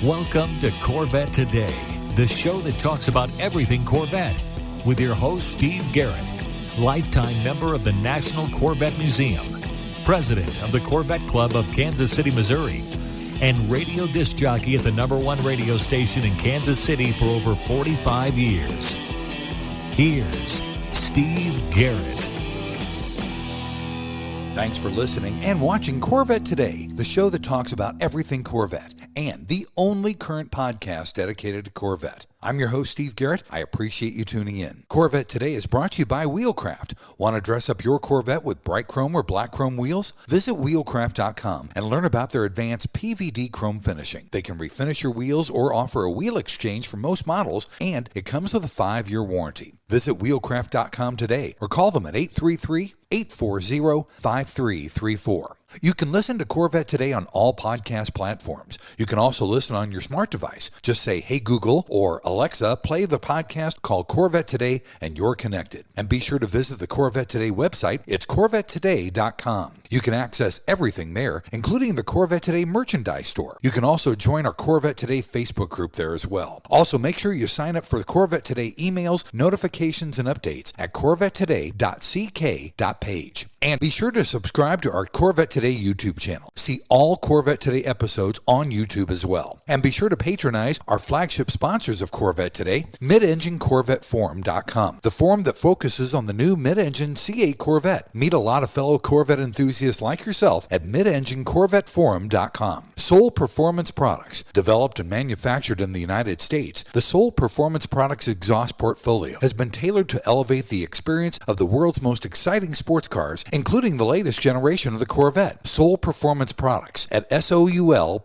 Welcome to Corvette Today, the show that talks about everything Corvette, with your host, Steve Garrett, lifetime member of the National Corvette Museum, president of the Corvette Club of Kansas City, Missouri, and radio disc jockey at the #1 radio station in Kansas City for over 45 years. Here's Steve Garrett. Thanks for listening and watching Corvette Today, the show that talks about everything Corvette, and the only current podcast dedicated to Corvette. I'm your host, Steve Garrett. I appreciate you tuning in. Corvette Today is brought to you by Wheelcraft. Want to dress up your Corvette with bright chrome or black chrome wheels? Visit wheelcraft.com and learn about their advanced PVD chrome finishing. They can refinish your wheels or offer a wheel exchange for most models, and it comes with a 5-year warranty. Visit wheelcraft.com today or call them at 833-840-5334. You can listen to Corvette Today on all podcast platforms. You can also listen on your smart device. Just say, "Hey Google," or "Alexa, play the podcast called Corvette Today," and you're connected. And be sure to visit the Corvette Today website. It's CorvetteToday.com. You can access everything there, including the Corvette Today merchandise store. You can also join our Corvette Today Facebook group there as well. Also, make sure you sign up for the Corvette Today emails, notifications, and updates at CorvetteToday.ck.page. And be sure to subscribe to our Corvette Today YouTube channel. See all Corvette Today episodes on YouTube as well. And be sure to patronize our flagship sponsors of Corvette Today, MidEngineCorvetteForum.com, the forum that focuses on the new mid-engine C8 Corvette. Meet a lot of fellow Corvette enthusiasts like yourself at MidEngineCorvetteForum.com. Soul Performance Products, developed and manufactured in the United States, the Soul Performance Products exhaust portfolio has been tailored to elevate the experience of the world's most exciting sports cars, including the latest generation of the Corvette. Soul Performance Products at SOULPP.com,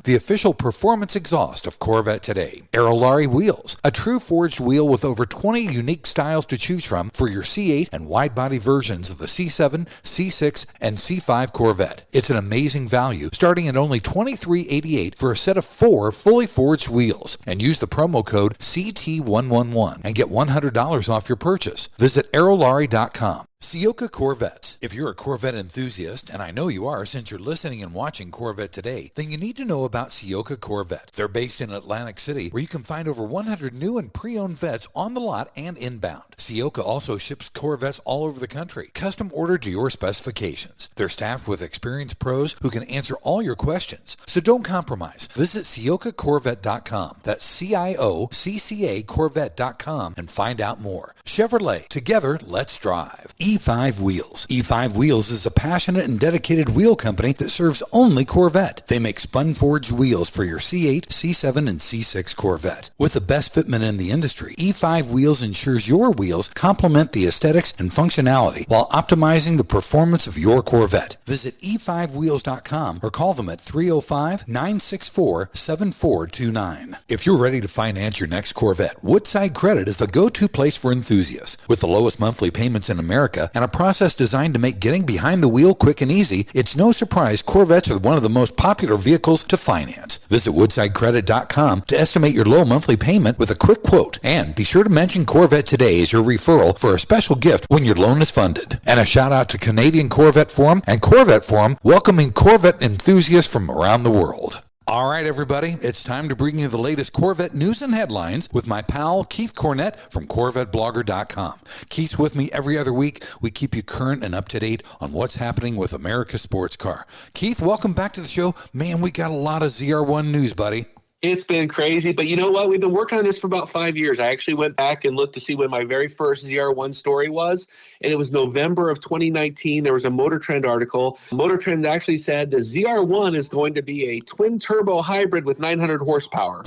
the official performance exhaust of Corvette Today. Aerolarri Wheels, a true forged wheel with over 20 unique styles to choose from for your C8 and wide-body versions of the C7, C6, and C5 Corvette. It's an amazing value, starting at only $23.88 for a set of 4 fully forged wheels. And use the promo code CT111 and get $100 off your purchase. Visit Aerolarri.com. Ciocca Corvettes. If you're a Corvette enthusiast, and I know you are since you're listening and watching Corvette Today, then you need to know about Ciocca Corvette. They're based in Atlantic City, where you can find over 100 new and pre-owned vets on the lot and inbound. Ciocca also ships Corvettes all over the country, custom ordered to your specifications. They're staffed with experienced pros who can answer all your questions. So don't compromise. Visit CioccaCorvette.com. That's CIOCCA Corvette.com and find out more. Chevrolet. Together, let's drive. E5 Wheels. E5 Wheels is a passionate and dedicated wheel company that serves only Corvette. They make spun-forged wheels for your C8, C7, and C6 Corvette. With the best fitment in the industry, E5 Wheels ensures your wheels complement the aesthetics and functionality while optimizing the performance of your Corvette. Visit e5wheels.com or call them at 305-964-7429. If you're ready to finance your next Corvette, Woodside Credit is the go-to place for enthusiasts. With the lowest monthly payments in America and a process designed to make getting behind the wheel quick and easy, it's no surprise Corvettes are one of the most popular vehicles to finance. Visit woodsidecredit.com to estimate your low monthly payment with a quick quote. And be sure to mention Corvette Today as your referral for a special gift when your loan is funded. And a shout out to Canadian Corvette Forum and Corvette Forum, welcoming Corvette enthusiasts from around the world. All right, everybody, it's time to bring you the latest Corvette news and headlines with my pal Keith Cornett from CorvetteBlogger.com. Keith's with me every other week. We keep you current and up to date on what's happening with America's sports car. Keith, welcome back to the show. Man, we got a lot of ZR1 news, buddy. It's been crazy, but you know what? We've been working on this for about 5 years. I actually went back and looked to see when my very first ZR1 story was, and it was November of 2019. There was a Motor Trend article. Motor Trend actually said the ZR1 is going to be a twin-turbo hybrid with 900 horsepower.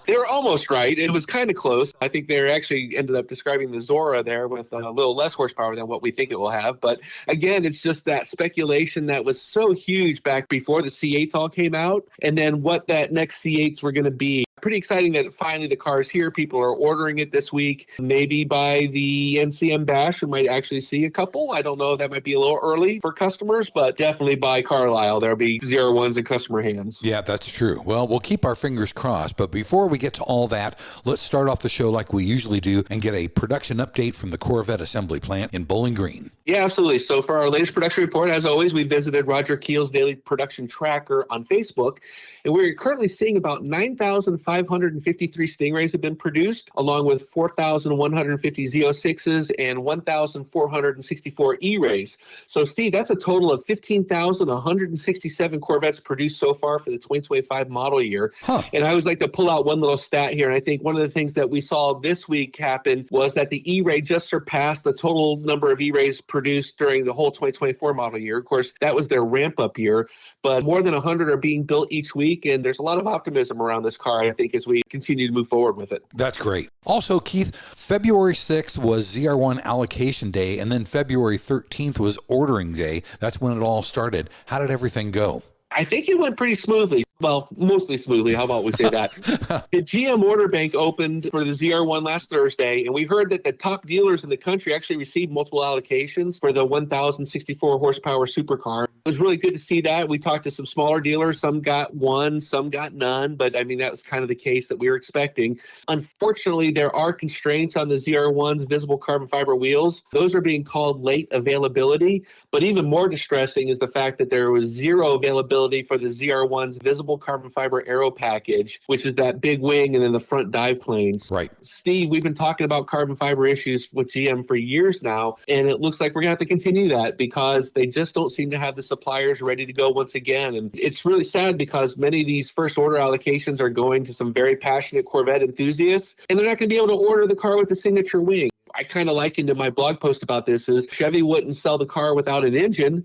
They were almost right. It was kind of close. I think they actually ended up describing the Zora there with a little less horsepower than what we think it will have. But again, it's just that speculation that was so huge back before the C8s all came out, and then what that next C8s were going to be pretty exciting that finally the car is here. People are ordering it this week. Maybe by the NCM Bash, we might actually see a couple. I don't know. That might be a little early for customers, but definitely by Carlisle, there'll be ZR1s in customer hands. Yeah, that's true. Well, we'll keep our fingers crossed. But before we get to all that, let's start off the show like we usually do and get a production update from the Corvette assembly plant in Bowling Green. Yeah, absolutely. So for our latest production report, as always, we visited Roger Keel's daily production tracker on Facebook, and we're currently seeing about 9,553 Stingrays have been produced, along with 4,150 Z06s and 1,464 E-Rays. So, Steve, that's a total of 15,167 Corvettes produced so far for the 2025 model year. And I always like to pull out one little stat here, and I think one of the things that we saw this week happen was that the E-Ray just surpassed the total number of E-Rays produced during the whole 2024 model year. Of course, that was their ramp-up year, but more than 100 are being built each week, and there's a lot of optimism around this car, I think, as we continue to move forward with it. That's great. Also, Keith, February 6th was ZR1 allocation day, and then February 13th was ordering day. That's when it all started. How did everything go? I think it went pretty smoothly. Well, mostly smoothly. How about we say that? The GM order bank opened for the ZR1 last Thursday, and we heard that the top dealers in the country actually received multiple allocations for the 1,064 horsepower supercar. It was really good to see that. We talked to some smaller dealers. Some got one, some got none, but I mean, that was kind of the case that we were expecting. Unfortunately, there are constraints on the ZR1's visible carbon fiber wheels. Those are being called late availability, but even more distressing is the fact that there was zero availability for the ZR1's visible carbon fiber aero package, which is that big wing and then the front dive planes. Right. Steve, we've been talking about carbon fiber issues with GM for years now, and it looks like we're going to have to continue that because they just don't seem to have the suppliers ready to go once again. And it's really sad because many of these first order allocations are going to some very passionate Corvette enthusiasts, and they're not going to be able to order the car with the signature wing. I kind of likened in my blog post about this is Chevy wouldn't sell the car without an engine.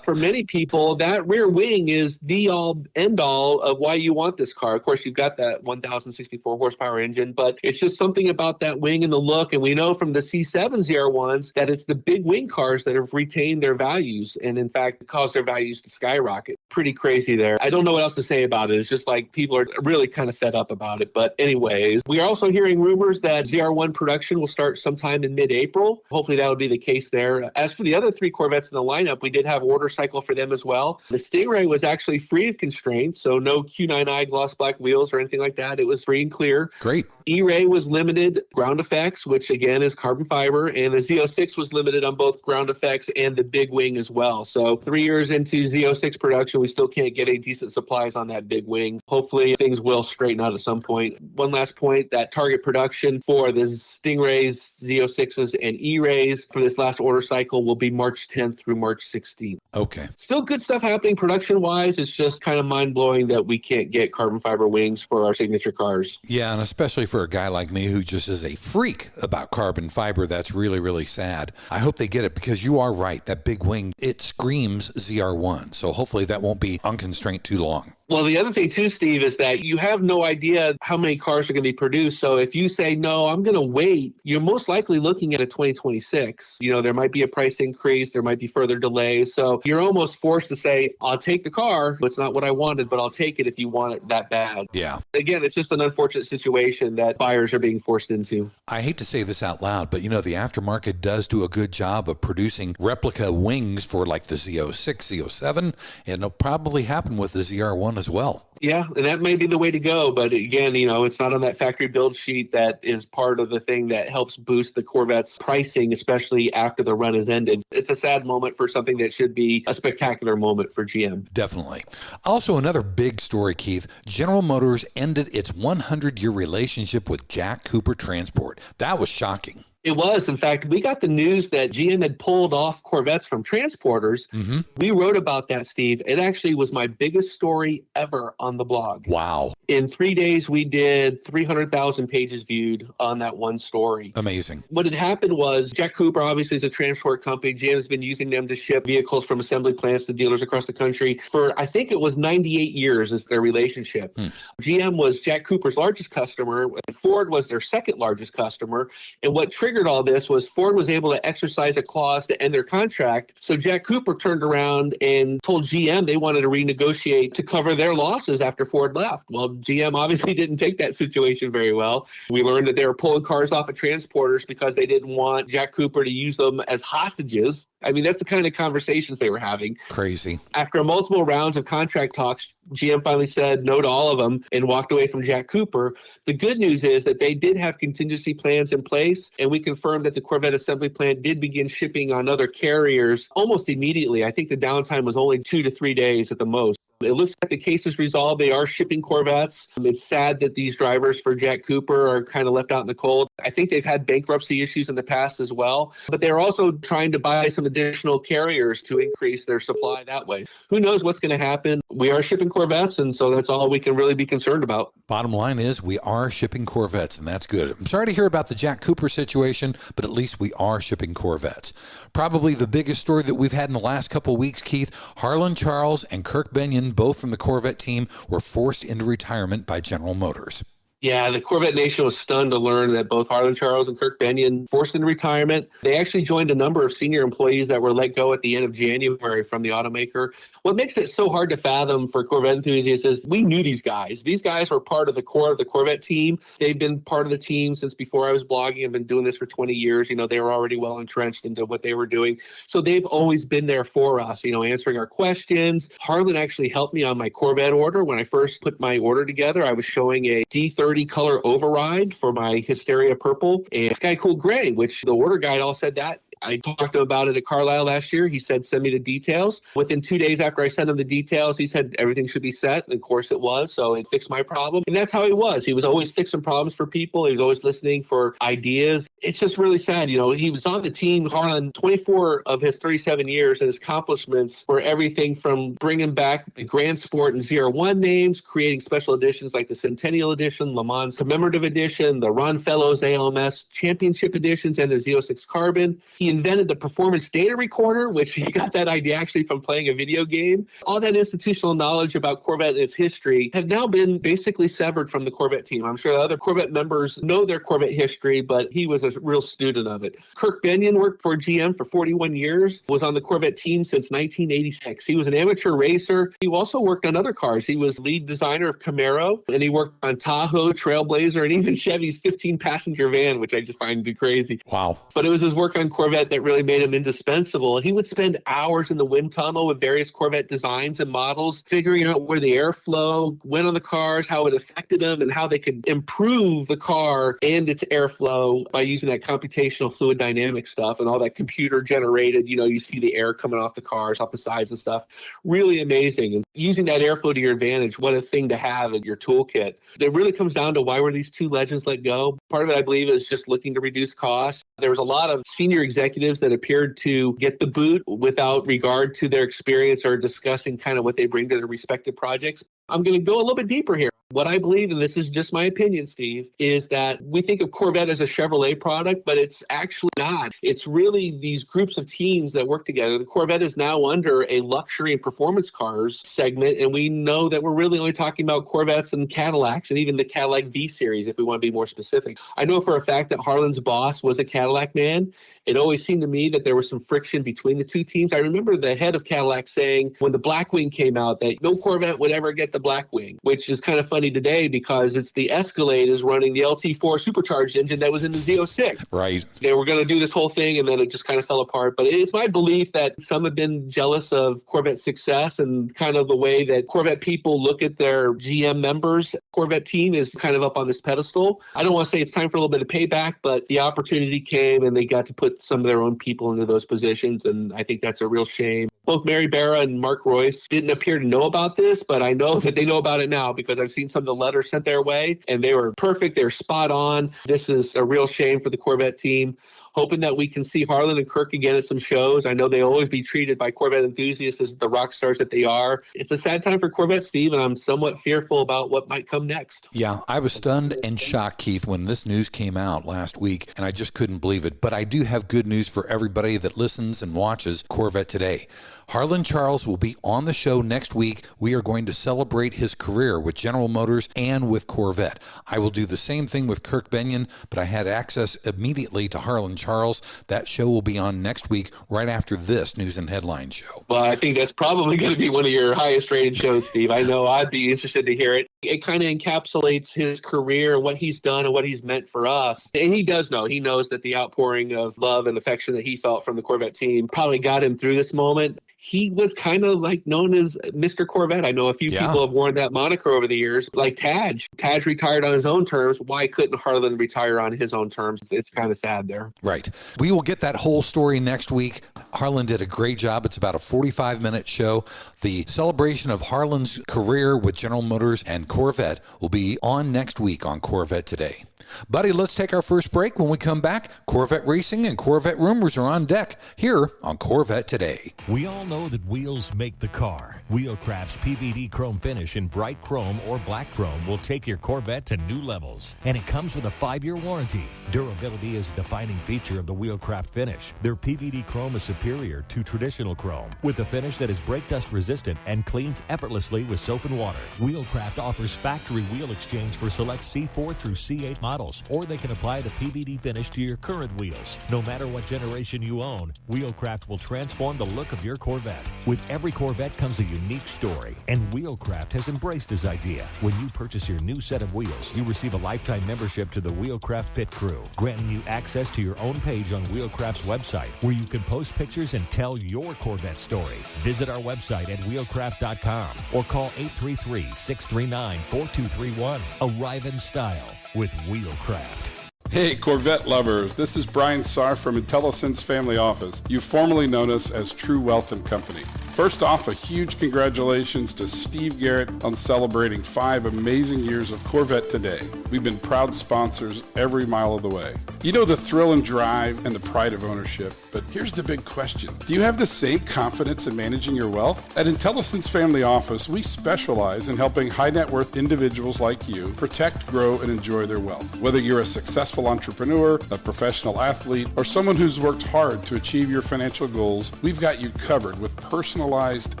For many people, that rear wing is the all end all of why you want this car. Of course, you've got that 1,064 horsepower engine, but it's just something about that wing and the look. And we know from the C7 ZR1s that it's the big wing cars that have retained their values and, in fact, caused their values to skyrocket. Pretty crazy there. I don't know what else to say about it. It's just like people are really kind of fed up about it. But anyways, we are also hearing rumors that ZR1 production will start sometime in mid-April. Hopefully that'll be the case there. As for the other three Corvettes in the lineup, we did have order cycle for them as well. The Stingray was actually free of constraints, so no Q9i gloss black wheels or anything like that. It was free and clear. Great. E-Ray was limited ground effects, which again is carbon fiber, and the Z06 was limited on both ground effects and the big wing as well. So 3 years into Z06 production, we still can't get any decent supplies on that big wing. Hopefully things will straighten out at some point. One last point, that target production for the Stingrays, Z06s, and E-Rays for this last order cycle will be March 10th through March 16th. Okay. Still good stuff happening production-wise. It's just kind of mind-blowing that we can't get carbon fiber wings for our signature cars. Yeah, and especially for a guy like me who just is a freak about carbon fiber, that's really, really sad. I hope they get it because you are right. That big wing, it screams ZR1. So hopefully that won't be unconstrained too long. Well, the other thing too, Steve, is that you have no idea how many cars are going to be produced. So if you say, no, I'm going to wait, you're most likely looking at a 2026. You know, there might be a price increase. There might be further delays. So you're almost forced to say, I'll take the car. It's not what I wanted, but I'll take it if you want it that bad. Yeah. Again, it's just an unfortunate situation that buyers are being forced into. I hate to say this out loud, but, you know, the aftermarket does do a good job of producing replica wings for like the Z06, Z07, and it'll probably happen with the ZR1 as well. Yeah, and that may be the way to go. But again, you know, it's not on that factory build sheet that is part of the thing that helps boost the Corvette's pricing, especially after the run has ended. It's a sad moment for something that should be a spectacular moment for GM. Definitely. Also, another big story, Keith. General Motors ended its 100-year relationship with Jack Cooper Transport. That was shocking. It was. In fact, we got the news that GM had pulled off Corvettes from transporters. Mm-hmm. We wrote about that, Steve. It actually was my biggest story ever on the blog. Wow. In 3 days, we did 300,000 pages viewed on that one story. Amazing. What had happened was Jack Cooper obviously is a transport company. GM has been using them to ship vehicles from assembly plants to dealers across the country for, I think it was 98 years is their relationship. GM was Jack Cooper's largest customer. Ford was their second largest customer. And what triggered triggered all this was Ford was able to exercise a clause to end their contract. So Jack Cooper turned around and told GM they wanted to renegotiate to cover their losses after Ford left. Well, GM obviously didn't take that situation very well. We learned that they were pulling cars off of transporters because they didn't want Jack Cooper to use them as hostages. I mean, that's the kind of conversations they were having. Crazy. After multiple rounds of contract talks, GM finally said no to all of them and walked away from Jack Cooper. The good news is that they did have contingency plans in place, and we confirmed that the Corvette assembly plant did begin shipping on other carriers almost immediately. I think the downtime was only 2 to 3 days at the most. It looks like the case is resolved. They are shipping Corvettes. It's sad that these drivers for Jack Cooper are kind of left out in the cold. I think they've had bankruptcy issues in the past as well, but they're also trying to buy some additional carriers to increase their supply that way. Who knows what's going to happen? We are shipping Corvettes, and so that's all we can really be concerned about. Bottom line is we are shipping Corvettes, and that's good. I'm sorry to hear about the Jack Cooper situation, but at least we are shipping Corvettes. Probably the biggest story that we've had in the last couple of weeks, Keith, Harlan Charles and Kirk Bennion, both from the Corvette team, were forced into retirement by General Motors. Yeah, the Corvette Nation was stunned to learn that both Harlan Charles and Kirk Bennion forced into retirement. They actually joined a number of senior employees that were let go at the end of January from the automaker. What makes it so hard to fathom for Corvette enthusiasts is we knew these guys. These guys were part of the core of the Corvette team. They've been part of the team since before I was blogging. I've been doing this for 20 years. You know, they were already well entrenched into what they were doing. So they've always been there for us, you know, answering our questions. Harlan actually helped me on my Corvette order. When I first put my order together, I was showing a D30 color override for my Hysteria Purple and Sky Cool Gray, which the order guide all said that. I talked to him about it at Carlisle last year. He said, send me the details. Within 2 days after I sent him the details, he said everything should be set. And of course it was. So it fixed my problem. And that's how he was. He was always fixing problems for people. He was always listening for ideas. It's just really sad. You know, he was on the team, Harlan, 24 of his 37 years, and his accomplishments were everything from bringing back the Grand Sport and ZR1 names, creating special editions like the Centennial Edition, Le Mans Commemorative Edition, the Ron Fellows ALMS Championship Editions, and the Z06 Carbon. He invented the performance data recorder, which he got that idea actually from playing a video game. All that institutional knowledge about Corvette and its history have now been basically severed from the Corvette team. I'm sure other Corvette members know their Corvette history, but he was a real student of it. Kirk Bennion worked for GM for 41 years, was on the Corvette team since 1986. He was an amateur racer. He also worked on other cars. He was lead designer of Camaro, and he worked on Tahoe, Trailblazer, and even Chevy's 15-passenger van, which I just find crazy. Wow. But it was his work on Corvette that really made him indispensable. He would spend hours in the wind tunnel with various Corvette designs and models, figuring out where the airflow went on the cars, how it affected them, and how they could improve the car and its airflow by using that computational fluid dynamics stuff and all that computer generated, you know, you see the air coming off the cars, off the sides and stuff. Really amazing. And using that airflow to your advantage, what a thing to have in your toolkit. It really comes down to why were these two legends let go? Part of it, I believe, is just looking to reduce costs. There was a lot of senior executives that appeared to get the boot without regard to their experience or discussing kind of what they bring to their respective projects. I'm going to go a little bit deeper here. What I believe, and this is just my opinion, Steve, is that we think of Corvette as a Chevrolet product, but it's actually not. It's really these groups of teams that work together. The Corvette is now under a luxury and performance cars segment, and we know that we're really only talking about Corvettes and Cadillacs and even the Cadillac V-Series, if we want to be more specific. I know for a fact that Harlan's boss was a Cadillac man. It always seemed to me that there was some friction between the two teams. I remember the head of Cadillac saying when the Blackwing came out that no Corvette would ever get the Blackwing, which is kind of funny today because it's the Escalade is running the LT4 supercharged engine that was in the Z06. Right. They were going to do this whole thing and then it just kind of fell apart. But it's my belief that some have been jealous of Corvette's success and kind of the way that Corvette people look at their GM members. Corvette team is kind of up on this pedestal. I don't want to say it's time for a little bit of payback, but the opportunity came and they got to put some of their own people into those positions. And I think that's a real shame. Both Mary Barra and Mark Royce didn't appear to know about this, but I know that they know about it now because I've seen some of the letters sent their way and they were perfect. They're spot on. This is a real shame for the Corvette team. Hoping that we can see Harlan and Kirk again at some shows. I know they always be treated by Corvette enthusiasts as the rock stars that they are. It's a sad time for Corvette, Steve, and I'm somewhat fearful about what might come next. Yeah, I was stunned and shocked, Keith, when this news came out last week, and I just couldn't believe it. But I do have good news for everybody that listens and watches Corvette Today. Harlan Charles will be on the show next week. We are going to celebrate his career with General Motors and with Corvette. I will do the same thing with Kirk Bennion, but I had access immediately to Harlan Charles. That show will be on next week, right after this News and Headline show. Well, I think that's probably going to be one of your highest rated shows, Steve. I know I'd be interested to hear it. It kind of encapsulates his career and what he's done and what he's meant for us. And he does know. He knows that the outpouring of love and affection that he felt from the Corvette team probably got him through this moment. He was kind of like known as Mr. Corvette. I know a few people have worn that moniker over the years, like Taj. Taj retired on his own terms. Why couldn't Harlan retire on his own terms? It's kind of sad there. Right. We will get that whole story next week. Harlan did a great job. It's about a 45-minute show. The celebration of Harlan's career with General Motors and Corvette will be on next week on Corvette Today. Buddy, let's take our first break. When we come back, Corvette racing and Corvette rumors are on deck here on Corvette Today. We all know that wheels make the car. Wheelcraft's PVD chrome finish in bright chrome or black chrome will take your Corvette to new levels. And it comes with a 5-year warranty. Durability is a defining feature of the Wheelcraft finish. Their PVD chrome is superior to traditional chrome, with a finish that is brake dust resistant and cleans effortlessly with soap and water. Wheelcraft offers factory wheel exchange for select C4 through C8 models, or they can apply the PVD finish to your current wheels. No matter what generation you own, Wheelcraft will transform the look of your Corvette. With every Corvette comes a unique story, and Wheelcraft has embraced this idea. When you purchase your new set of wheels, you receive a lifetime membership to the Wheelcraft Pit Crew, granting you access to your own page on Wheelcraft's website, where you can post pictures and tell your Corvette story. Visit our website at wheelcraft.com or call 833-639-4231. Arrive in style with Wheelcraft. Hey, Corvette lovers, this is Brian Sarr from IntelliSense Family Office. You've formerly known us as True Wealth and Company. First off, a huge congratulations to Steve Garrett on celebrating 5 amazing years of Corvette Today. We've been proud sponsors every mile of the way. You know the thrill and drive and the pride of ownership, but here's the big question. Do you have the same confidence in managing your wealth? At IntelliSense Family Office, we specialize in helping high net worth individuals like you protect, grow, and enjoy their wealth. Whether you're a successful entrepreneur, a professional athlete, or someone who's worked hard to achieve your financial goals, we've got you covered with personalized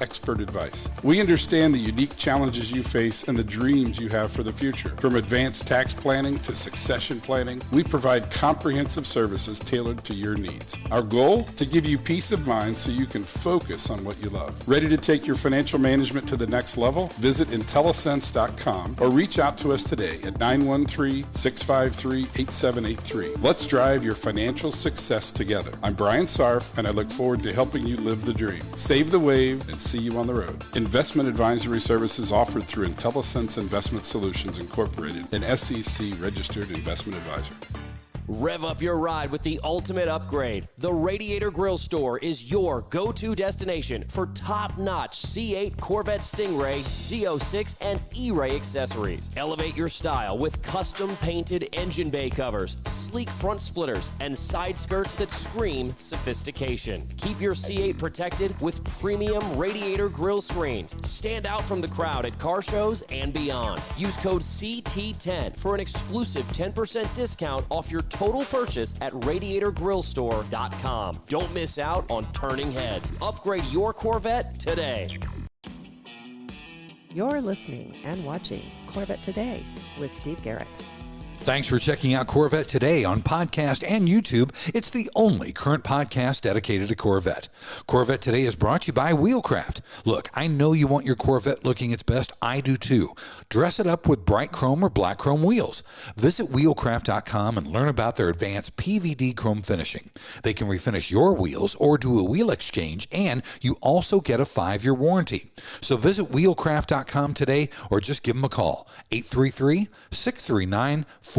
expert advice. We understand the unique challenges you face and the dreams you have for the future. From advanced tax planning to succession planning, we provide comprehensive services tailored to your needs. Our goal? To give you peace of mind so you can focus on what you love. Ready to take your financial management to the next level? Visit IntelliSense.com or reach out to us today at 913-653-8783. Let's drive your financial success together. I'm Brian Sarf, and I look forward to helping you live the dream. Save the wave and see you on the road. Investment advisory services offered through IntelliSense Investment Solutions Incorporated, an SEC registered investment advisor. Rev up your ride with the ultimate upgrade. The Radiator Grill Store is your go-to destination for top-notch C8 Corvette Stingray, Z06, and E-Ray accessories. Elevate your style with custom-painted engine bay covers, sleek front splitters, and side skirts that scream sophistication. Keep your C8 protected with premium Radiator Grill screens. Stand out from the crowd at car shows and beyond. Use code CT10 for an exclusive 10% discount off your total purchase at radiatorgrillstore.com. Don't miss out on turning heads. Upgrade your Corvette today. You're listening and watching Corvette Today with Steve Garrett. Thanks for checking out Corvette Today on podcast and YouTube. It's the only current podcast dedicated to Corvette. Corvette Today is brought to you by Wheelcraft. Look, I know you want your Corvette looking its best. I do too. Dress it up with bright chrome or black chrome wheels. Visit wheelcraft.com and learn about their advanced PVD chrome finishing. They can refinish your wheels or do a wheel exchange, and you also get a 5-year warranty. So visit wheelcraft.com today or just give them a call. 833-639-4231.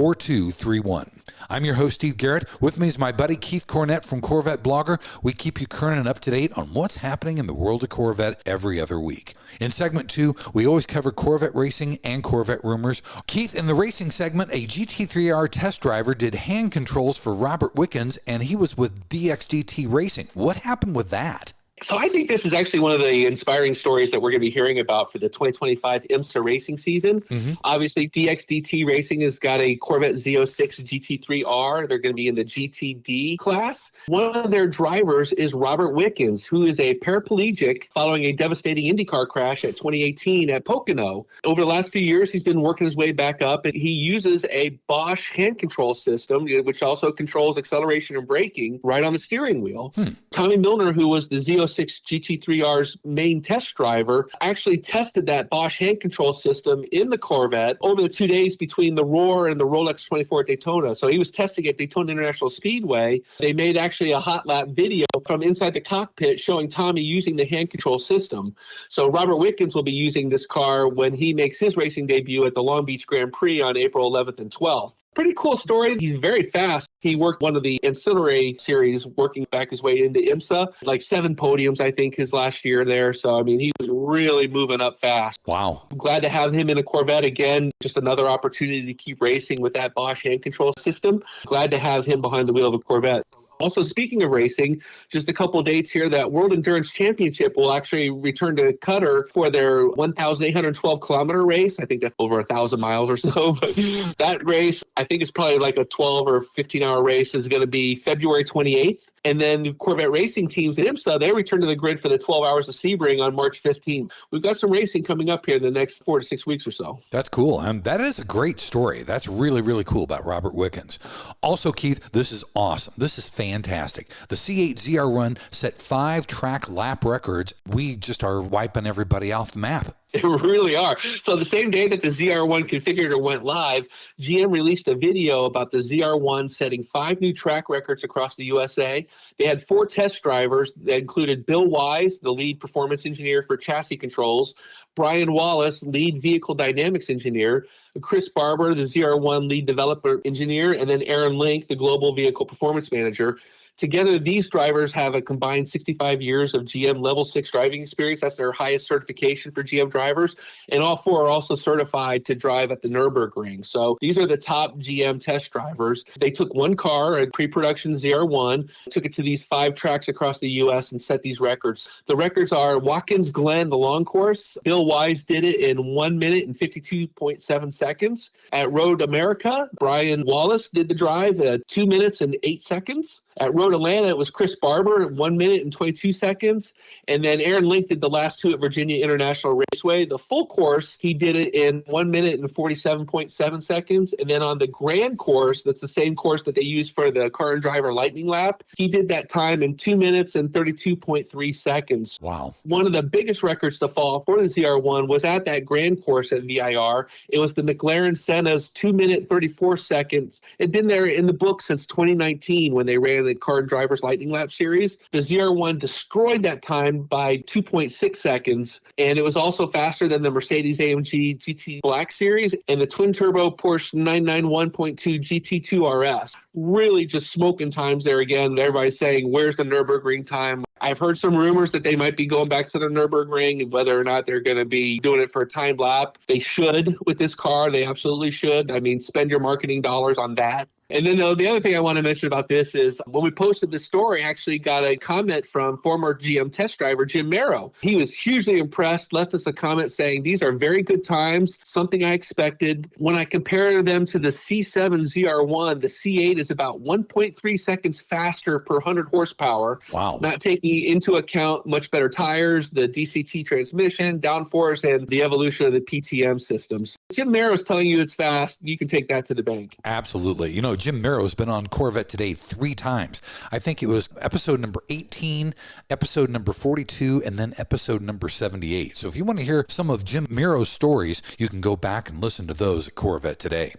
I'm your host, Steve Garrett. With me is my buddy Keith Cornett from CorvetteBlogger. We keep you current and up to date on what's happening in the world of Corvette every other week. In segment 2, we always cover Corvette racing and Corvette rumors. Keith, in the racing segment, a GT3R test driver did hand controls for Robert Wickens, and he was with DXDT Racing. What happened with that? So I think this is actually one of the inspiring stories that we're going to be hearing about for the 2025 IMSA racing season. Obviously, DXDT Racing has got a Corvette Z06 GT3R. They're going to be in the GTD class. One of their drivers is Robert Wickens, who is a paraplegic following a devastating IndyCar crash at 2018 at Pocono. Over the last few years, he's been working his way back up, and he uses a Bosch hand control system, which also controls acceleration and braking right on the steering wheel. Tommy Milner, who was the Z06 GT3R's main test driver, actually tested that Bosch hand control system in the Corvette over the 2 days between the Roar and the Rolex 24 at Daytona. So he was testing at Daytona International Speedway. They made actually a hot lap video from inside the cockpit showing Tommy using the hand control system. So Robert Wickens will be using this car when he makes his racing debut at the Long Beach Grand Prix on April 11th and 12th. Pretty cool story. He's very fast. He worked one of the ancillary series, working back his way into IMSA, like 7 podiums, I think, his last year there. So, I mean, he was really moving up fast. Wow. I'm glad to have him in a Corvette again. Just another opportunity to keep racing with that Bosch hand control system. Glad to have him behind the wheel of a Corvette. Also, speaking of racing, just a couple of dates here, that World Endurance Championship will actually return to Qatar for their 1,812-kilometer race. I think that's over 1,000 miles or so. But that race, I think it's probably like a 12 or 15-hour race, is going to be February 28th. And then the Corvette racing teams at IMSA, they return to the grid for the 12 hours of Sebring on March 15th. We've got some racing coming up here in the next 4 to 6 weeks or so. That's cool. That is a great story. That's really, really cool about Robert Wickens. Also, Keith, this is awesome. This is fantastic. The C8 ZR1 set 5 track lap records. We just are wiping everybody off the map. They really are. So the same day that the ZR1 configurator went live, GM released a video about the ZR1 setting 5 new track records across the USA. They had 4 test drivers that included Bill Wise, the lead performance engineer for chassis controls, Brian Wallace, lead vehicle dynamics engineer, Chris Barber, the ZR1 lead developer engineer, and then Aaron Link, the global vehicle performance manager. Together, these drivers have a combined 65 years of GM Level 6 driving experience. That's their highest certification for GM drivers. And all 4 are also certified to drive at the Nürburgring. So these are the top GM test drivers. They took one car, a pre-production ZR1, took it to these 5 tracks across the U.S. and set these records. The records are Watkins Glen, the long course. Bill Wise did it in 1 minute and 52.7 seconds. At Road America, Brian Wallace did the drive at 2 minutes and 8 seconds. At Road Atlanta, it was Chris Barber at 1 minute and 22 seconds. And then Aaron Link did the last 2 at Virginia International Raceway. The full course, he did it in 1 minute and 47.7 seconds. And then on the grand course, that's the same course that they used for the car and driver lightning lap, he did that time in 2 minutes and 32.3 seconds. Wow. One of the biggest records to fall for the ZR1 was at that grand course at VIR. It was the McLaren Senna's 2 minute 34 seconds. It'd been there in the book since 2019 when they ran the car and drivers lightning lap series. The ZR1 destroyed that time by 2.6 seconds, and it was also faster than the Mercedes-AMG GT Black Series and the twin-turbo Porsche 991.2 GT2 RS. Really just smoking times there again. Everybody's saying, where's the Nürburgring time? I've heard some rumors that they might be going back to the Nürburgring, and whether or not they're going to be doing it for a time lap. They should with this car. They absolutely should. I mean, spend your marketing dollars on that. And then the other thing I want to mention about this is when we posted this story, I actually got a comment from former GM test driver Jim Merrow. He was hugely impressed, left us a comment saying, these are very good times, something I expected. When I compare them to the C7 ZR1, the C8 is about 1.3 seconds faster per 100 horsepower. Wow. Not taking into account much better tires, the DCT transmission, downforce, and the evolution of the PTM systems. Jim Merrow is telling you it's fast. You can take that to the bank. Absolutely. You know, Jim Merrow's been on Corvette Today 3 times. I think it was episode number 18, episode number 42, and then episode number 78. So if you want to hear some of Jim Merrow's stories, you can go back and listen to those at Corvette Today.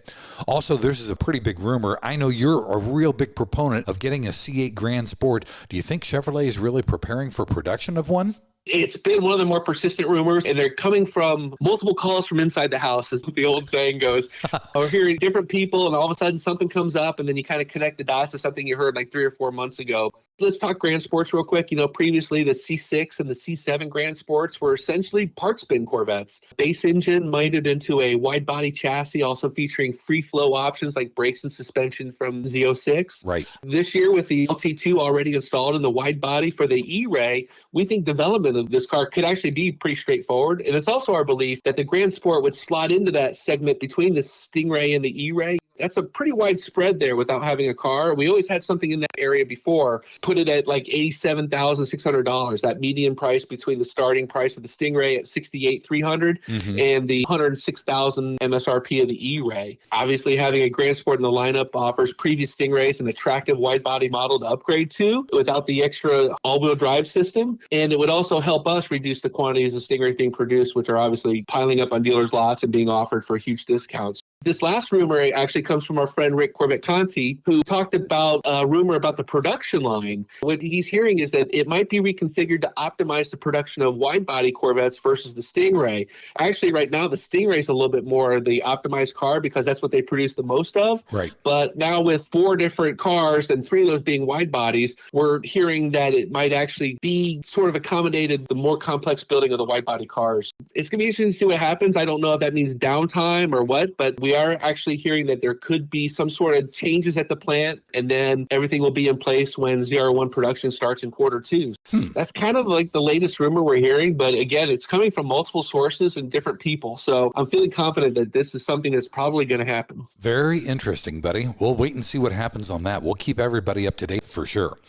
Also, there's a pretty big rumor. I know you're a real big proponent of getting a C8 Grand Sport. Do you think Chevrolet is really preparing for production of one? It's been one of the more persistent rumors, and they're coming from multiple calls from inside the house, as the old saying goes. We're hearing different people, and all of a sudden something comes up, and then you kind of connect the dots to something you heard like 3 or 4 months ago. Let's talk Grand Sports real quick. Previously the C6 and the C7 Grand Sports were essentially parts bin Corvettes. Base engine mitered into a wide body chassis, also featuring free flow options like brakes and suspension from Z06. Right. This year with the LT2 already installed in the wide body for the E-Ray, we think development of this car could actually be pretty straightforward. And it's also our belief that the Grand Sport would slot into that segment between the Stingray and the E-Ray. That's a pretty wide spread there without having a car. We always had something in that area before, put it at like $87,600, that median price between the starting price of the Stingray at $68,300 and the $106,000 MSRP of the E-Ray. Obviously, having a Grand Sport in the lineup offers previous Stingrays an attractive wide body model to upgrade to without the extra all-wheel drive system. And it would also help us reduce the quantities of Stingrays being produced, which are obviously piling up on dealers' lots and being offered for huge discounts. This last rumor actually comes from our friend Rick Corvette Conti, who talked about a rumor about the production line. What he's hearing is that it might be reconfigured to optimize the production of wide-body Corvettes versus the Stingray. Actually, right now, the Stingray is a little bit more the optimized car because that's what they produce the most of. Right. But now with 4 different cars and 3 of those being wide bodies, we're hearing that it might actually be sort of accommodated the more complex building of the wide-body cars. It's going to be interesting to see what happens. I don't know if that means downtime or what, but we are actually hearing that there could be some sort of changes at the plant, and then everything will be in place when ZR1 production starts in Q2. That's kind of like the latest rumor we're hearing, but again, it's coming from multiple sources and different people. So I'm feeling confident that this is something that's probably going to happen. Very interesting, buddy. We'll wait and see what happens on that. We'll keep everybody up to date for sure.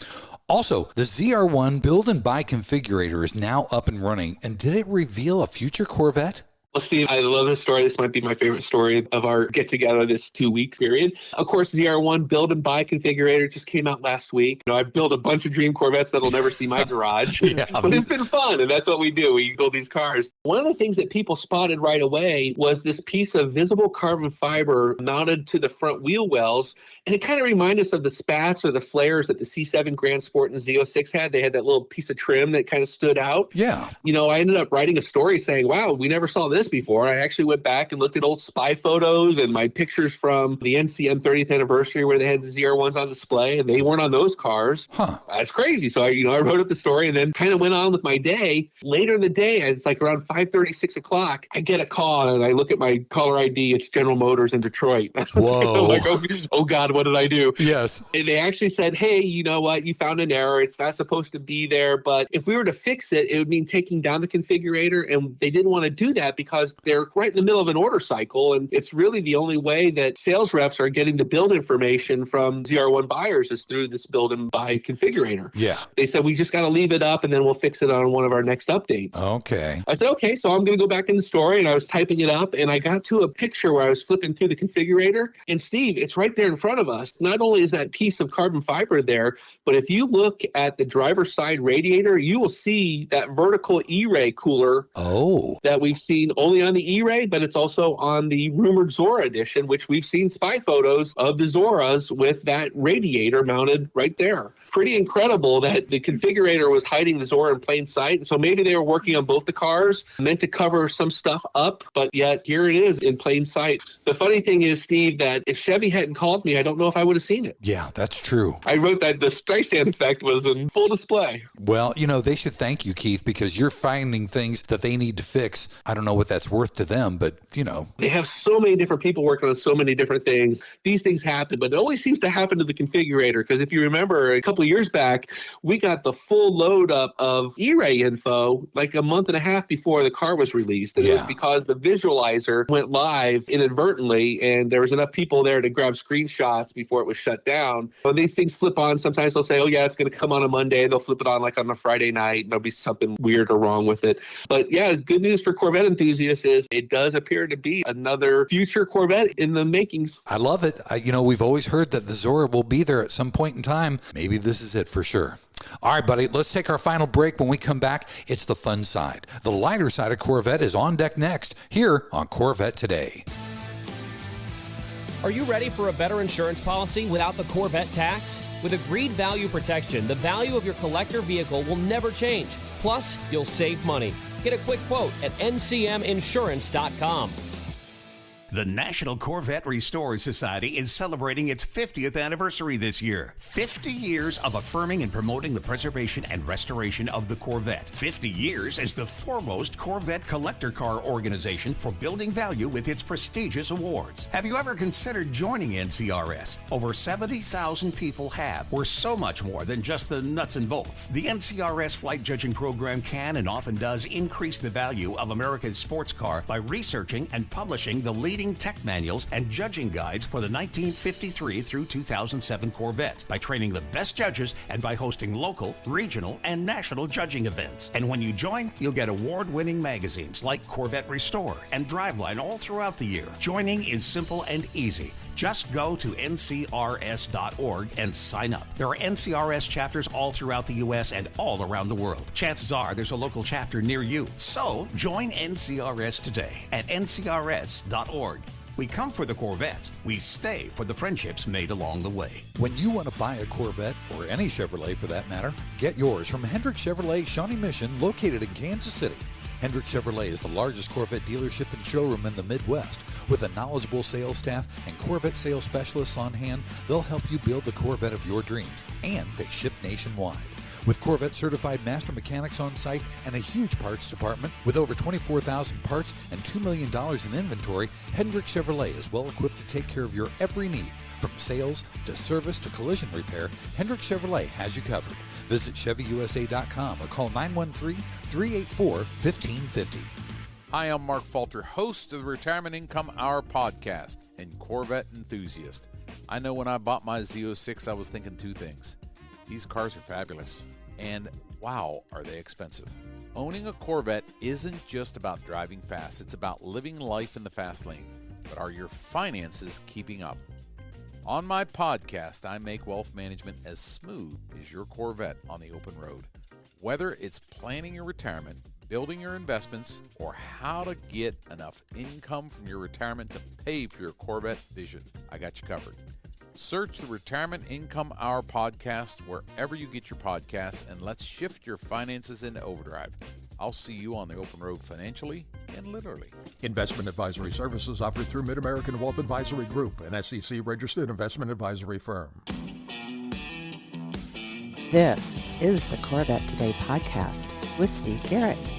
Also, the ZR1 build and buy configurator is now up and running. And did it reveal a future Corvette? Well, Steve, I love this story. This might be my favorite story of our get-together this 2-week period. Of course, ZR1 build and buy configurator just came out last week. I built a bunch of dream Corvettes that'll never see my garage. But it's been fun, and that's what we do. We build these cars. One of the things that people spotted right away was this piece of visible carbon fiber mounted to the front wheel wells, and it kind of reminded us of the spats or the flares that the C7 Grand Sport and Z06 had. They had that little piece of trim that kind of stood out. Yeah. I ended up writing a story saying, wow, we never saw this before. I actually went back and looked at old spy photos and my pictures from the NCM 30th anniversary where they had the ZR1s on display, and they weren't on those cars. That's crazy. So I wrote up the story and then kind of went on with my day. Later in the day, it's like around 5:30, 6 o'clock, I get a call and I look at my caller ID. It's General Motors in Detroit. Whoa. I'm like, oh God, what did I do? Yes. And they actually said, hey, you know what? You found an error. It's not supposed to be there. But if we were to fix it, it would mean taking down the configurator. And they didn't want to do that because they're right in the middle of an order cycle. And it's really the only way that sales reps are getting the build information from ZR1 buyers is through this build and buy configurator. Yeah. They said, we just got to leave it up and then we'll fix it on one of our next updates. Okay. I said, okay, so I'm going to go back in the story, and I was typing it up and I got to a picture where I was flipping through the configurator, and Steve, it's right there in front of us. Not only is that piece of carbon fiber there, but if you look at the driver's side radiator, you will see that vertical E-Ray cooler that we've seen only on the E-Ray, but it's also on the rumored Zora edition, which we've seen spy photos of the Zoras with that radiator mounted right there. Pretty incredible that the configurator was hiding the Zora in plain sight. So maybe they were working on both the cars, meant to cover some stuff up, but yet here it is in plain sight. The funny thing is, Steve, that if Chevy hadn't called me, I don't know if I would have seen it. Yeah, that's true. I wrote that the Streisand effect was in full display. Well, they should thank you, Keith, because you're finding things that they need to fix. I don't know what that's worth to them, but, They have so many different people working on so many different things. These things happen, but it always seems to happen to the configurator, because if you remember a couple of years back, we got the full load up of E-Ray info like a month and a half before the car was released. And it was because the visualizer went live inadvertently, and there was enough people there to grab screenshots before it was shut down. When these things flip on, sometimes they'll say, oh yeah, it's going to come on a Monday. They'll flip it on like on a Friday night. There'll be something weird or wrong with it. But yeah, good news for Corvette enthusiasts is it does appear to be another future Corvette in the makings. I love it. We've always heard that the Zora will be there at some point in time. Maybe this is it for sure. All right, buddy, let's take our final break. When we come back, it's the fun side. The lighter side of Corvette is on deck next, here on Corvette Today. Are you ready for a better insurance policy without the Corvette tax? With Agreed Value Protection, the value of your collector vehicle will never change. Plus, you'll save money. Get a quick quote at ncminsurance.com. The National Corvette Restored Society is celebrating its 50th anniversary this year. 50 years of affirming and promoting the preservation and restoration of the Corvette. 50 years as the foremost Corvette collector car organization for building value with its prestigious awards. Have you ever considered joining NCRS? Over 70,000 people have. We're so much more than just the nuts and bolts. The NCRS flight judging program can and often does increase the value of America's sports car by researching and publishing the leading tech manuals and judging guides for the 1953 through 2007 Corvettes, by training the best judges, and by hosting local, regional, and national judging events. And when you join, you'll get award-winning magazines like Corvette Restore and Driveline all throughout the year. Joining is simple and easy. Just go to ncrs.org and sign up. There are NCRS chapters all throughout the U.S. and all around the world. Chances are there's a local chapter near you. So join NCRS today at ncrs.org. We come for the Corvettes. We stay for the friendships made along the way. When you want to buy a Corvette, or any Chevrolet for that matter, get yours from Hendrick Chevrolet Shawnee Mission, located in Kansas City. Hendrick Chevrolet is the largest Corvette dealership and showroom in the Midwest. With a knowledgeable sales staff and Corvette sales specialists on hand, they'll help you build the Corvette of your dreams, and they ship nationwide. With Corvette certified master mechanics on site and a huge parts department with over 24,000 parts and $2 million in inventory, Hendrick Chevrolet is well equipped to take care of your every need. From sales to service to collision repair, Hendrick Chevrolet has you covered. Visit ChevyUSA.com or call 913-384-1550. Hi, I'm Mark Falter, host of the Retirement Income Hour podcast and Corvette enthusiast. I know when I bought my Z06, I was thinking two things. These cars are fabulous, and wow, are they expensive. Owning a Corvette isn't just about driving fast, it's about living life in the fast lane. But are your finances keeping up? On my podcast, I make wealth management as smooth as your Corvette on the open road. Whether it's planning your retirement, building your investments, or how to get enough income from your retirement to pay for your Corvette vision, I got you covered. Search the Retirement Income Hour podcast wherever you get your podcasts, and let's shift your finances into overdrive. I'll see you on the open road financially and literally. Investment advisory services offered through Mid-American Wealth Advisory Group, an SEC-registered investment advisory firm. This is the Corvette Today podcast with Steve Garrett.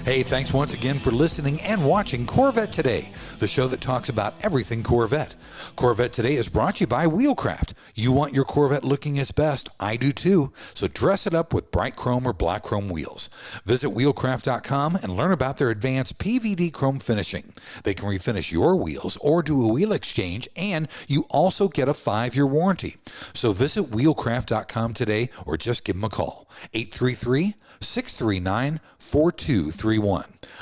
Hey, thanks once again for listening and watching Corvette Today, the show that talks about everything Corvette. Corvette Today is brought to you by Wheelcraft. You want your Corvette looking its best. I do too. So dress it up with bright chrome or black chrome wheels. Visit wheelcraft.com and learn about their advanced PVD chrome finishing. They can refinish your wheels or do a wheel exchange, and you also get a 5-year warranty. So visit wheelcraft.com today or just give them a call. 833-639-4231.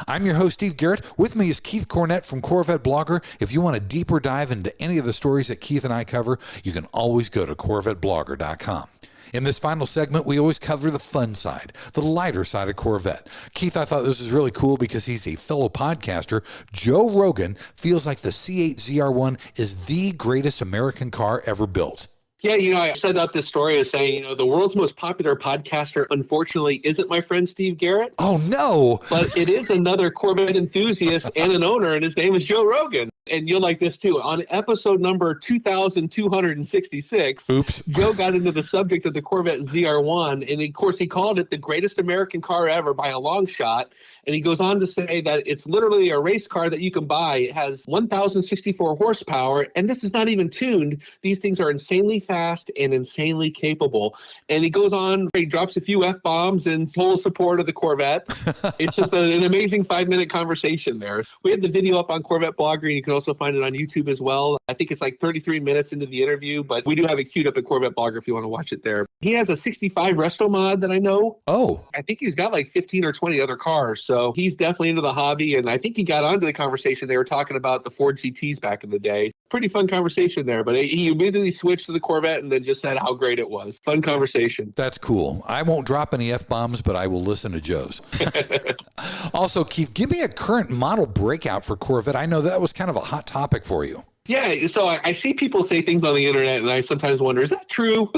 I'm your host, Steve Garrett. With me is Keith Cornett from CorvetteBlogger. If you want a deeper dive into any of the stories that Keith and I cover, you can always go to CorvetteBlogger.com. In this final segment, we always cover the fun side, the lighter side of Corvette. Keith, I thought this was really cool because he's a fellow podcaster. Joe Rogan feels like the C8 ZR1 is the greatest American car ever built. Yeah, I set up this story of saying, the world's most popular podcaster, unfortunately, isn't my friend Steve Garrett. Oh, no. But it is another Corvette enthusiast and an owner, and his name is Joe Rogan. And you'll like this, too. On episode number 2266, Joe got into the subject of the Corvette ZR1, and of course, he called it the greatest American car ever by a long shot. And he goes on to say that it's literally a race car that you can buy. It has 1,064 horsepower, and this is not even tuned. These things are insanely fast and insanely capable. And he goes on, he drops a few F-bombs in total support of the Corvette. It's just an amazing 5-minute conversation there. We had the video up on CorvetteBlogger, and you can also find it on YouTube as well. I think it's like 33 minutes into the interview, but we do have it queued up at CorvetteBlogger if you want to watch it there. He has a 65 resto mod that I know. Oh. I think he's got like 15 or 20 other cars. So he's definitely into the hobby. And I think he got onto the conversation. They were talking about the Ford GTs back in the day. Pretty fun conversation there. But he immediately switched to the Corvette and then just said how great it was. Fun conversation. That's cool. I won't drop any F-bombs, but I will listen to Joe's. Also, Keith, give me a current model breakout for Corvette. I know that was kind of a hot topic for you. Yeah, so I see people say things on the internet, and I sometimes wonder, is that true?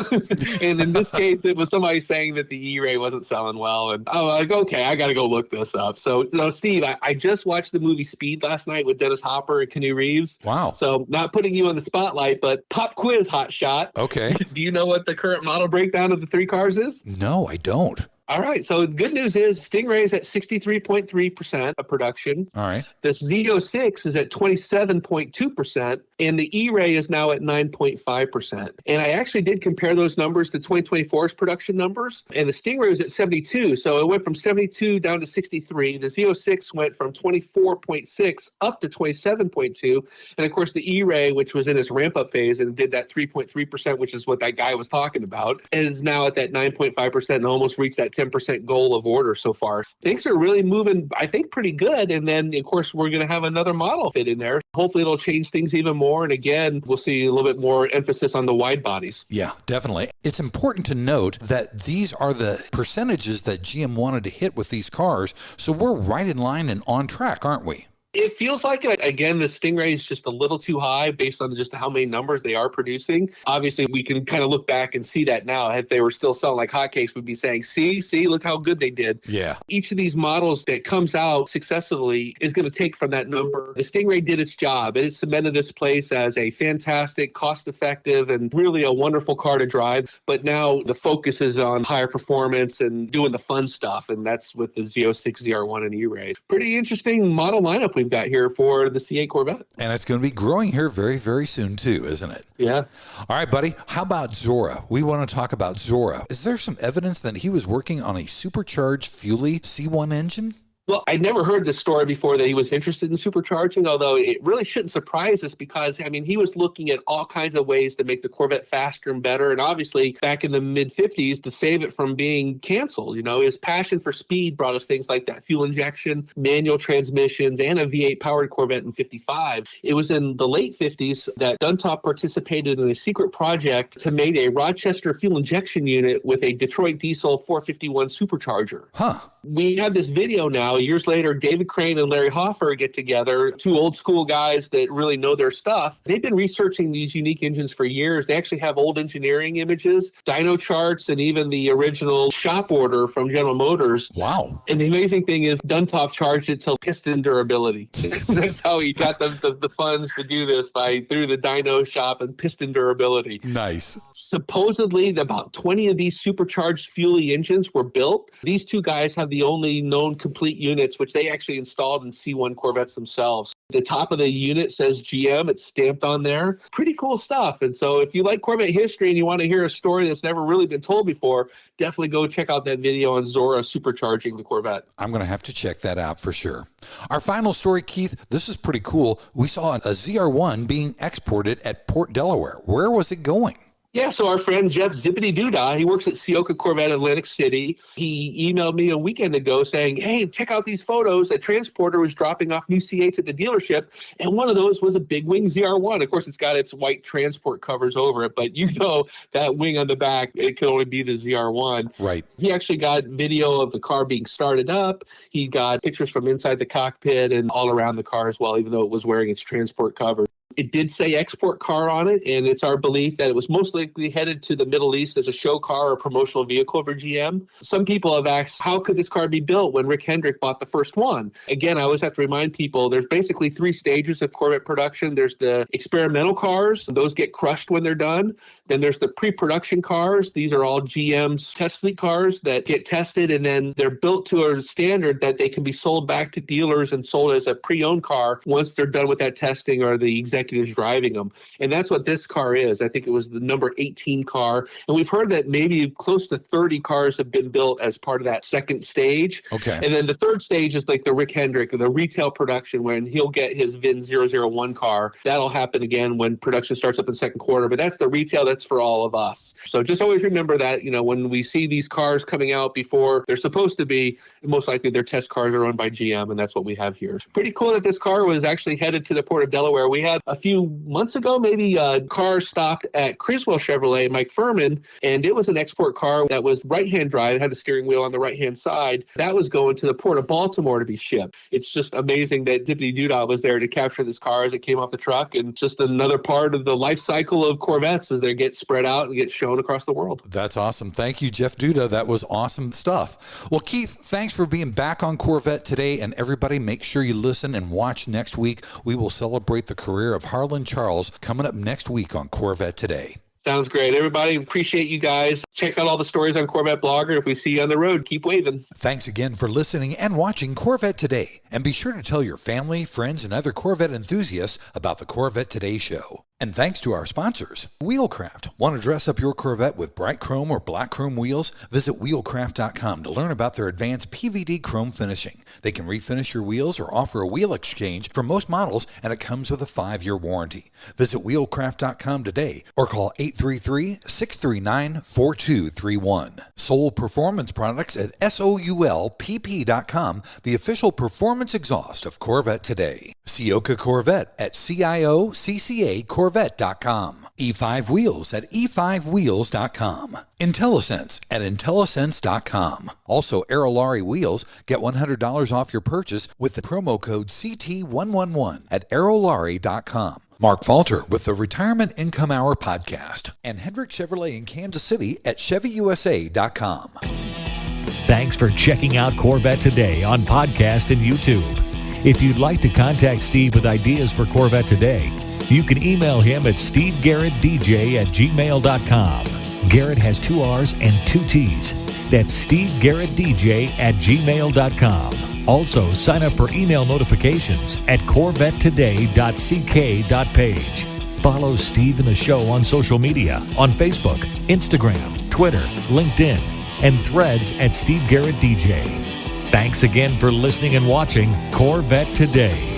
And in this case, it was somebody saying that the E-Ray wasn't selling well. And like, okay, I got to go look this up. So, Steve, I just watched the movie Speed last night with Dennis Hopper and Keanu Reeves. Wow. So not putting you on the spotlight, but pop quiz hot shot. Okay. Do you know what the current model breakdown of the three cars is? No, I don't. All right. So good news is Stingray is at 63.3% of production. All right. The Z06 is at 27.2%, and the E-Ray is now at 9.5%. And I actually did compare those numbers to 2024's production numbers, and the Stingray was at 72. So it went from 72 down to 63. The Z06 went from 24.6 up to 27.2. And of course, the E-Ray, which was in its ramp-up phase and did that 3.3%, which is what that guy was talking about, is now at that 9.5% and almost reached that 10% goal of order so far. Things are really moving, I think, pretty good. And then, of course, we're going to have another model fit in there. Hopefully, it'll change things even more. And again, we'll see a little bit more emphasis on the wide bodies. Yeah, definitely. It's important to note that these are the percentages that GM wanted to hit with these cars. So we're right in line and on track, aren't we? It feels like, again, the Stingray is just a little too high based on just how many numbers they are producing. Obviously, we can kind of look back and see that now. If they were still selling like hotcakes, we'd be saying, see, look how good they did. Yeah. Each of these models that comes out successively is going to take from that number. The Stingray did its job, and it cemented its place as a fantastic, cost-effective, and really a wonderful car to drive. But now the focus is on higher performance and doing the fun stuff, and that's with the Z06, ZR1, and E-Ray. Pretty interesting model lineup we've got here for the C8 Corvette. And it's going to be growing here very, very soon too, isn't it? Yeah. All right, buddy. How about Zora? We want to talk about Zora. Is there some evidence that he was working on a supercharged Fuelie C1 engine? Well, I'd never heard this story before that he was interested in supercharging, although it really shouldn't surprise us because, I mean, he was looking at all kinds of ways to make the Corvette faster and better. And obviously, back in the mid-50s, to save it from being canceled, his passion for speed brought us things like that fuel injection, manual transmissions, and a V8 powered Corvette in 55. It was in the late 50s that Duntop participated in a secret project to make a Rochester fuel injection unit with a Detroit diesel 451 supercharger. Huh. We have this video now. Years later, David Crane and Larry Hoffer get together, two old school guys that really know their stuff. They've been researching these unique engines for years. They actually have old engineering images, dyno charts, and even the original shop order from General Motors. Wow. And the amazing thing is Duntop charged it to piston durability. That's how he got the funds to do this, through the dyno shop and piston durability. Nice. Supposedly, about 20 of these supercharged Fuelie engines were built. These two guys have the only known complete units, which they actually installed in C1 Corvettes themselves. The top of the unit says GM. It's stamped on there. Pretty cool stuff. And so if you like Corvette history and you want to hear a story that's never really been told before, definitely go check out that video on Zora supercharging the Corvette. I'm going to have to check that out for sure. Our final story, Keith, this is pretty cool. We saw a ZR1 being exported at Port Delaware. Where was it going? Yeah, so our friend Jeff Zippity Doodah, he works at Sioka Corvette Atlantic City. He emailed me a weekend ago saying, hey, check out these photos. A transporter was dropping off new C8s at the dealership, and one of those was a big wing ZR1. Of course, it's got its white transport covers over it, but that wing on the back, it could only be the ZR1. Right. He actually got video of the car being started up. He got pictures from inside the cockpit and all around the car as well, even though it was wearing its transport cover. It did say export car on it, and it's our belief that it was most likely headed to the Middle East as a show car or promotional vehicle for GM. Some people have asked, how could this car be built when Rick Hendrick bought the first one? Again, I always have to remind people, there's basically three stages of Corvette production. There's the experimental cars. Those get crushed when they're done. Then there's the pre-production cars. These are all GM's test fleet cars that get tested, and then they're built to a standard that they can be sold back to dealers and sold as a pre-owned car once they're done with that testing or the executives driving them. And that's what this car is. I think it was the number 18 car. And we've heard that maybe close to 30 cars have been built as part of that second stage. Okay. And then the third stage is like the Rick Hendrick, the retail production, when he'll get his VIN 001 car. That'll happen again when production starts up in second quarter. But that's the retail. That's for all of us. So just always remember that, when we see these cars coming out before they're supposed to be, most likely their test cars are owned by GM. And that's what we have here. Pretty cool that this car was actually headed to the Port of Delaware. We had a a few months ago, maybe a car stopped at Criswell Chevrolet, Mike Furman, and it was an export car that was right-hand drive. It had a steering wheel on the right-hand side. That was going to the Port of Baltimore to be shipped. It's just amazing that Dippity Doodah was there to capture this car as it came off the truck, and just another part of the life cycle of Corvettes as they get spread out and get shown across the world. That's awesome. Thank you, Jeff Duda. That was awesome stuff. Well, Keith, thanks for being back on Corvette Today, and everybody make sure you listen and watch next week. We will celebrate the career of Harlan Charles coming up next week on Corvette Today. Sounds great. Everybody, appreciate you guys. Check out all the stories on CorvetteBlogger. If we see you on the road, keep waving. Thanks again for listening and watching Corvette Today. And be sure to tell your family, friends, and other Corvette enthusiasts about the Corvette Today show. And thanks to our sponsors, Wheelcraft. Want to dress up your Corvette with bright chrome or black chrome wheels? Visit wheelcraft.com to learn about their advanced PVD chrome finishing. They can refinish your wheels or offer a wheel exchange for most models, and it comes with a 5-year warranty. Visit wheelcraft.com today or call 833-639-4231. Soul Performance Products at SOULPP.com, the official performance exhaust of Corvette Today. Ciocca Corvette at CIOCCA Corvette.com. E5 Wheels at E5Wheels.com. IntelliSense at IntelliSense.com. Also, Aerolarri Wheels. Get $100 off your purchase with the promo code CT111 at Aerolarri.com. Mark Falter with the Retirement Income Hour podcast. And Hendrick Chevrolet in Kansas City at ChevyUSA.com. Thanks for checking out Corvette Today on podcast and YouTube. If you'd like to contact Steve with ideas for Corvette Today, you can email him at stevegarrettdj@gmail.com. Garrett has 2 R's and 2 T's. That's stevegarrettdj@gmail.com. Also, sign up for email notifications at corvettetoday.ck.page. Follow Steve and the show on social media on Facebook, Instagram, Twitter, LinkedIn, and Threads at Steve Garrett DJ. Thanks again for listening and watching Corvette Today.